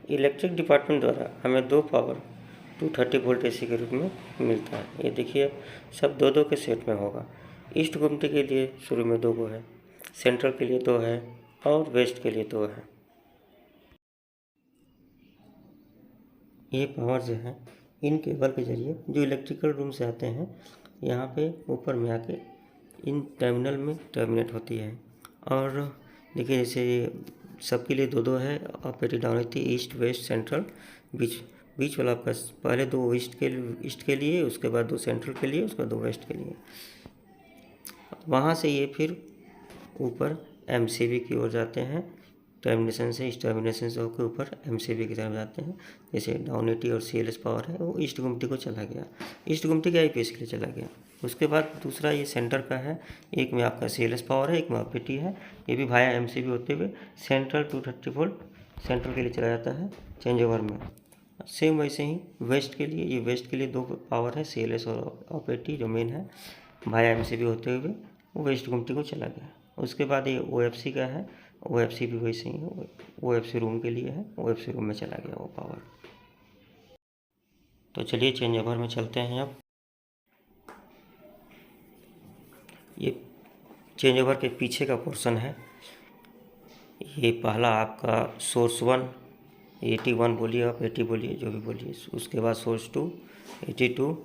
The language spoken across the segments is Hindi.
इलेक्ट्रिक डिपार्टमेंट द्वारा हमें 2 पावर 230 वोल्ट एसी के रूप में मिलता है। ये देखिए सब दो के सेट में होगा। ईस्ट गुमटी के लिए शुरू में 2 है, सेंट्रल के लिए 2 है और वेस्ट के लिए 2 है। ये पावर जो है इन केबल के जरिए जो इलेक्ट्रिकल रूम से आते हैं यहाँ पे ऊपर में आके इन टर्मिनल में टर्मिनेट होती है। और देखिए जैसे सबके लिए 2 है, ऑपरेटिव डाउन होती है ईस्ट वेस्ट सेंट्रल। बीच वाला आपका पहले 2 ईस्ट के लिए, उसके बाद 2 सेंट्रल के लिए, उसके बाद 2 वेस्ट के लिए। वहाँ से ये फिर ऊपर एमसीबी की ओर जाते हैं, टर्मिनेशन से, इस टर्मिनेशन से होकर ऊपर एमसीबी की तरफ जाते हैं। जैसे डाउन एटी और सीएलएस पावर है वो ईस्ट गुमटी को चला गया, ईस्ट गुमटी के आईपीएस के लिए चला गया। उसके बाद दूसरा ये सेंटर का है, एक में आपका सीएलएस पावर है, एक में ऑपरेटी है। ये भी भाया एमसीबी होते हुए सेंट्रल 230 वोल्ट सेंट्रल के लिए चला जाता है चेंज ओवर में। सेम वैसे ही वेस्ट के लिए, ये वेस्ट के लिए 2 पावर है, सीएलएस और ऑपरेटी जो मेन है भाया एमसीबी होते हुए वो वेस्ट गुमटी को चला गया। उसके बाद ये ओएफसी का है, ओएफसी भी वैसे ही है, ओएफसी रूम के लिए है, ओएफसी रूम में चला गया वो पावर। तो चलिए चेंज ओवर में चलते हैं। अब ये चेंज ओवर के पीछे का पोर्शन है। ये पहला आपका सोर्स 1 81 बोलिए, आप 80 बोलिए, जो भी बोलिए। उसके बाद सोर्स 2 82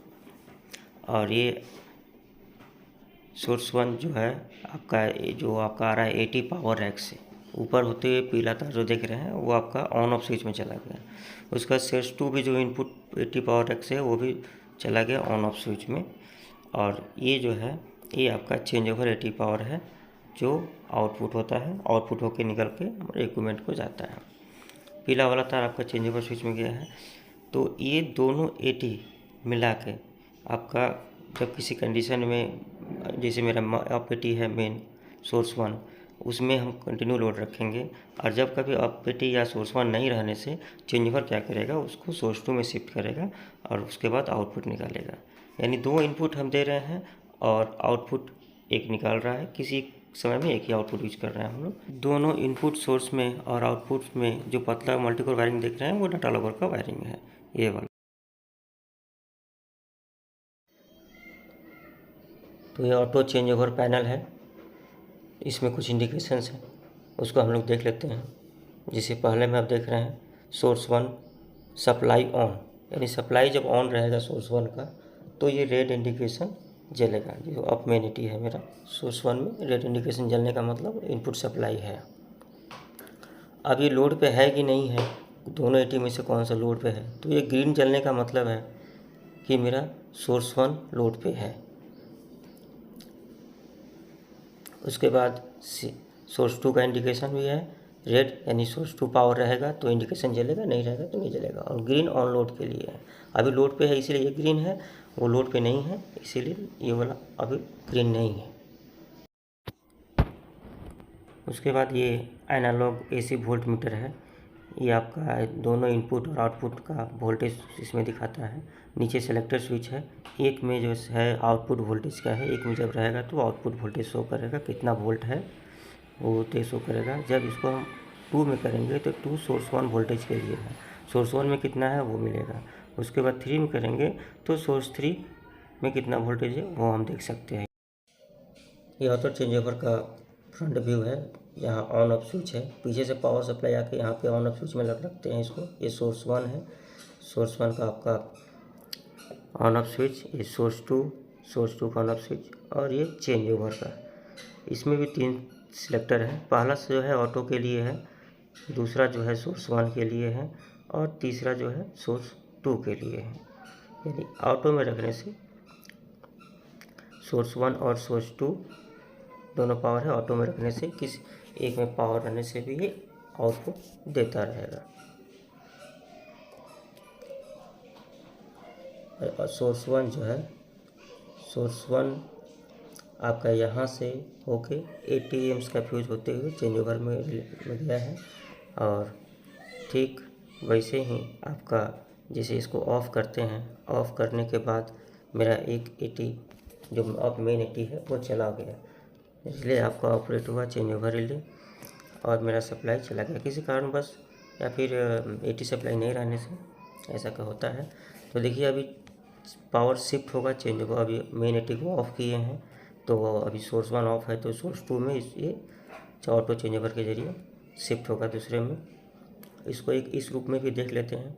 और ये सोर्स 1 जो है आपका, जो आपका आ रहा है 80 पावर रैक से ऊपर होते हुए पीला तार जो देख रहे हैं वो आपका ऑन ऑफ स्विच में चला गया। उसका सोर्स 2 भी जो इनपुट 80 पावर रैक से है वो भी चला गया ऑन ऑफ स्विच में। और ये जो है ये आपका चेंज ओवर 80 पावर है जो आउटपुट होता है, आउटपुट होकर निकल के इक्विपमेंट को जाता है। पीला वाला तार आपका चेंज ओवर स्विच में गया है। तो ये दोनों 80 मिला के आपका जब किसी कंडीशन में, जैसे मेरा ऑपरेटी है मेन सोर्स 1, उसमें हम कंटिन्यू लोड रखेंगे। और जब कभी ऑपरेटी या सोर्स 1 नहीं रहने से चेंज ओवर क्या करेगा, उसको सोर्स 2 में शिफ्ट करेगा और उसके बाद आउटपुट निकालेगा। यानी 2 इनपुट हम दे रहे हैं और आउटपुट एक निकाल रहा है। किसी समय में एक ही आउटपुट यूज कर रहे हैं हम लोग। दोनों इनपुट सोर्स में और आउटपुट में जो पतला मल्टीकोर वायरिंग देख रहे हैं वो डाटा लवर का वायरिंग है, ये वाला। तो ये ऑटो चेंज ओवर पैनल है, इसमें कुछ इंडिकेशंस हैं, उसको हम लोग देख लेते हैं। जैसे पहले में आप देख रहे हैं सोर्स 1 सप्लाई ऑन, यानी सप्लाई जब ऑन रहेगा सोर्स 1 का तो ये रेड इंडिकेशन जलेगा। जो अप में एटी है मेरा सोर्स 1 में, रेड इंडिकेशन जलने का मतलब इनपुट सप्लाई है। अब ये लोड पे है कि नहीं है, दोनों एटी में से कौन सा लोड पे है, तो ये ग्रीन जलने का मतलब है कि मेरा सोर्स 1 लोड पे है। उसके बाद सोर्स 2 का इंडिकेशन भी है रेड, यानी सोर्स 2 पावर रहेगा तो इंडिकेशन जलेगा, नहीं रहेगा तो नहीं जलेगा। और ग्रीन ऑन लोड के लिए है, अभी लोड पे है इसीलिए ये ग्रीन है, वो लोड पे नहीं है इसीलिए ये वाला अभी ग्रीन नहीं है। उसके बाद ये एनालॉग एसी वोल्ट मीटर है, ये आपका दोनों इनपुट और आउटपुट का वोल्टेज इसमें दिखाता है। नीचे सेलेक्टर स्विच है, एक में जो है आउटपुट वोल्टेज का है, एक में जब रहेगा तो आउटपुट वोल्टेज शो करेगा, कितना वोल्ट है वो वोल्टेज शो करेगा। जब इसको हम 2 में करेंगे तो 2 सोर्स 1 वोल्टेज के लिए है, सोर्स 1 में कितना है वो मिलेगा। उसके बाद 3 में करेंगे तो सोर्स 3 में कितना वोल्टेज है वो हम देख सकते हैं। ये ऑटो चेंज ओवर का फ्रंट व्यू है, यहाँ ऑन ऑफ स्विच है, पीछे से पावर सप्लाई आके यहाँ पे ऑन ऑफ स्विच में रखते हैं इसको। ये सोर्स 1 है, सोर्स 1 का आपका ऑन ऑफ स्विच, ये सोर्स 2 का ऑन ऑफ स्विच, और ये चेंज ओवर का। इसमें भी 3 सिलेक्टर है, पहला जो है ऑटो के लिए है, दूसरा जो है सोर्स 1 के लिए है और तीसरा जो है सोर्स 2 के लिए है। यानी ऑटो में रखने से सोर्स 1 और सोर्स 2 दोनों पावर है, ऑटो में रखने से किस एक में पावर रहने से भी ये आउटपुट देता रहेगा। और सोर्स 1 जो है, सोर्स 1 आपका यहाँ से होके 80 एम्स का फ्यूज होते हुए चेंज ओवर में गया है। और ठीक वैसे ही आपका जैसे इसको ऑफ़ करते हैं, ऑफ़ करने के बाद मेरा एक 80 जो अब मेन 80 है वो चला गया, इसलिए आपका ऑपरेट हुआ चेंज ओवर रिले और मेरा सप्लाई चला गया। किसी कारण बस या फिर एटी सप्लाई नहीं रहने से ऐसा का होता है। तो देखिए अभी पावर शिफ्ट होगा, चेंज होगा। अभी मेन एटी को ऑफ़ किए हैं तो अभी सोर्स 1 ऑफ है, तो सोर्स 2 में ये ऑटो चेंज ओवर के जरिए शिफ्ट होगा दूसरे में। इसको एक इस रूप में भी देख लेते हैं।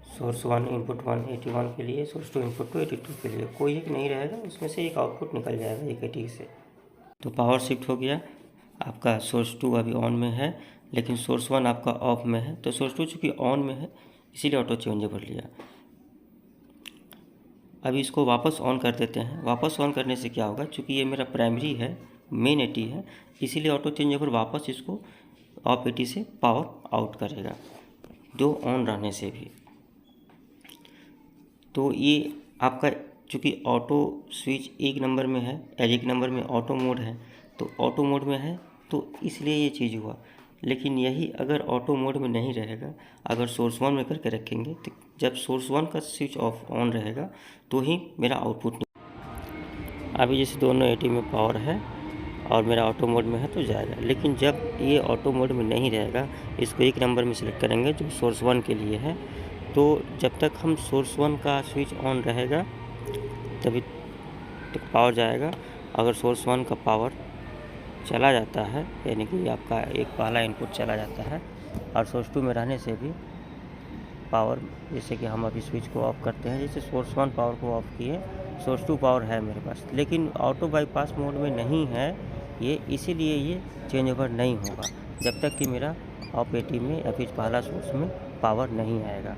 सोर्स 1 इनपुट 181 के लिए, सोर्स 2 इनपुट 282 के लिए, कोई एक नहीं रहेगा, उसमें से एक आउटपुट निकल जाएगा एक एटी से। तो पावर शिफ्ट हो गया। आपका सोर्स 2 अभी ऑन में है, लेकिन सोर्स 1 आपका ऑफ में है। तो सोर्स 2 चूँकि ऑन में है इसीलिए ऑटो चेंज ओवर लिया। अभी इसको वापस ऑन कर देते हैं। वापस ऑन करने से क्या होगा, चूँकि ये मेरा प्राइमरी है, मेन एटी है, इसीलिए ऑटो चेंज ओवर वापस इसको ऑफ एटी से पावर आउट करेगा, जो ऑन रहने से भी। तो ये आपका चूँकि ऑटो स्विच एक नंबर में है, एक नंबर में ऑटो मोड है, तो ऑटो मोड में है तो इसलिए ये चीज़ हुआ। लेकिन यही अगर ऑटो मोड में नहीं रहेगा, अगर सोर्स 1 में करके रखेंगे, तो जब सोर्स 1 का स्विच ऑफ ऑन रहेगा तो ही मेरा आउटपुट। अभी जैसे दोनों एटी में पावर है और मेरा ऑटो मोड में है तो जाएगा। लेकिन जब ये ऑटो मोड में नहीं रहेगा, इसको एक नंबर में सिलेक्ट करेंगे जो सोर्स 1 के लिए है। तो जब तक हम सोर्स 1 का स्विच ऑन रहेगा तभी तक पावर जाएगा। अगर सोर्स 1 का पावर चला जाता है, यानी कि आपका एक पहला इनपुट चला जाता है और सोर्स 2 में रहने से भी पावर, जैसे कि हम अभी स्विच को ऑफ करते हैं, जैसे सोर्स 1 पावर को ऑफ किए, सोर्स 2 पावर है मेरे पास, लेकिन ऑटो बाईपास मोड में नहीं है ये, इसीलिए ये चेंज ओवर नहीं होगा जब तक कि मेरा ऑफ एटी में या फिर पहला सोर्स में पावर नहीं आएगा।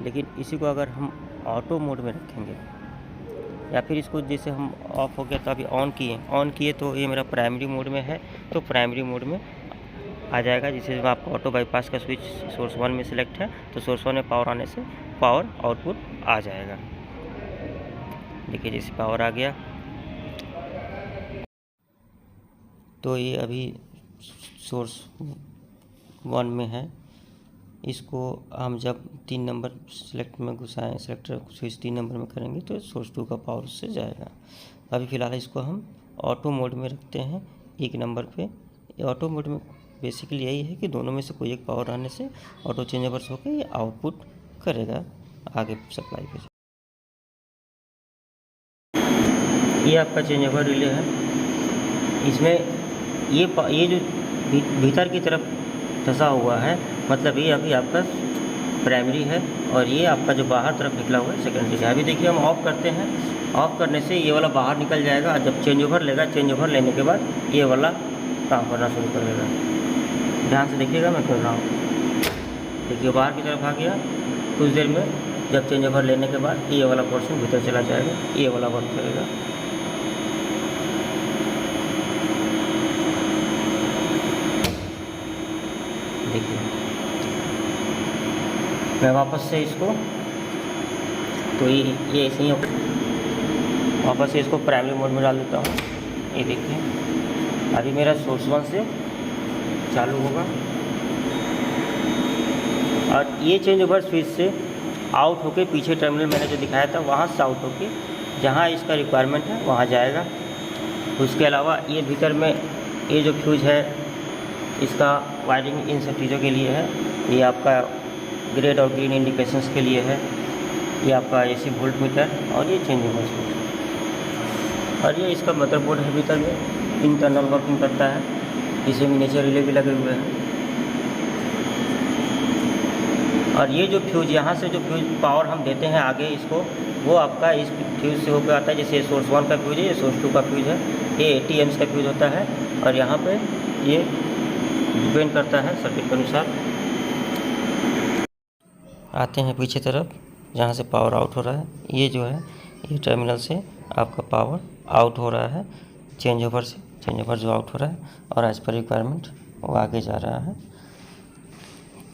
लेकिन इसी को अगर हम ऑटो मोड में रखेंगे या फिर इसको जैसे हम ऑफ हो गया तो अभी ऑन किए तो ये मेरा प्राइमरी मोड में है, तो प्राइमरी मोड में आ जाएगा। जैसे आपका ऑटो बाईपास का स्विच सोर्स 1 में सिलेक्ट है तो सोर्स 1 में पावर आने से पावर आउटपुट आ जाएगा। देखिए जैसे पावर आ गया तो ये अभी सोर्स 1 में है। इसको हम जब 3 नंबर सेलेक्ट में घुसाएँ, सेलेक्टर स्विच 3 नंबर में करेंगे तो सोर्स 2 का पावर उससे जाएगा। अभी फ़िलहाल इसको हम ऑटो मोड में रखते हैं एक नंबर पे। ऑटो मोड में बेसिकली यही है कि दोनों में से कोई एक पावर आने से ऑटो चेंज ओवर्स होकर ये आउटपुट करेगा आगे सप्लाई पे। ये आपका चेंज ओवर रिले है। इसमें ये जो भीतर की तरफ धंसा हुआ है, मतलब ये अभी आपका प्राइमरी है और ये आपका जो बाहर तरफ निकला हुआ है सेकेंडरी है। अभी देखिए हम ऑफ करते हैं, ऑफ करने से ये वाला बाहर निकल जाएगा और जब चेंज ओवर लेगा, चेंज ओवर लेने के बाद ये वाला काम करना शुरू कर देगा। ध्यान से देखिएगा मैं कर रहा हूँ। देखिए बाहर की तरफ आ गया, कुछ देर में जब चेंज ओवर लेने के बाद ये वाला पोर्शन भीतर चला जाएगा, ये वाला वर्क करेगा। देखिए मैं वापस से इसको, तो ये ऐसे ही वापस से इसको प्राइमरी मोड में डाल देता हूँ। ये देखिए अभी मेरा सोर्स 1 से चालू होगा और ये चेंज ओवर स्विच से आउट होके पीछे टर्मिनल मैंने जो दिखाया था वहाँ से आउट होके जहाँ इसका रिक्वायरमेंट है वहाँ जाएगा। उसके अलावा ये भीतर में ये जो फ्यूज है इसका वायरिंग इन सब चीज़ों के लिए है। ये आपका ग्रेड और ग्रीन इंडिकेशंस के लिए है। ये आपका एसी वोल्ट मीटर और ये चेंज ओवर स्विच और ये इसका मदरबोर्ड है। भीतर में इंटरनल वर्किंग करता है, इसे मिनीचर रिले भी लगे हुए हैं। और ये जो फ्यूज यहाँ से जो फ्यूज पावर हम देते हैं आगे इसको, वो आपका इस फ्यूज से होकर आता है। जैसे सोर्स 1 का फ्यूज है, ये सोर्स 2 का फ्यूज है, ये 80 एम्स का फ्यूज होता है और यहाँ पे ये डिपेंड करता है सर्किट के अनुसार। आते हैं पीछे तरफ जहाँ से पावर आउट हो रहा है। ये जो है ये टर्मिनल से आपका पावर आउट हो रहा है चेंज ओवर से, चेंज ओवर जो आउट हो रहा है और एज पर रिक्वायरमेंट वो आगे जा रहा है।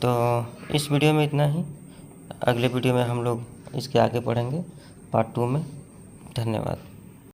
तो इस वीडियो में इतना ही। अगले वीडियो में हम लोग इसके आगे पढ़ेंगे पार्ट 2 में। धन्यवाद।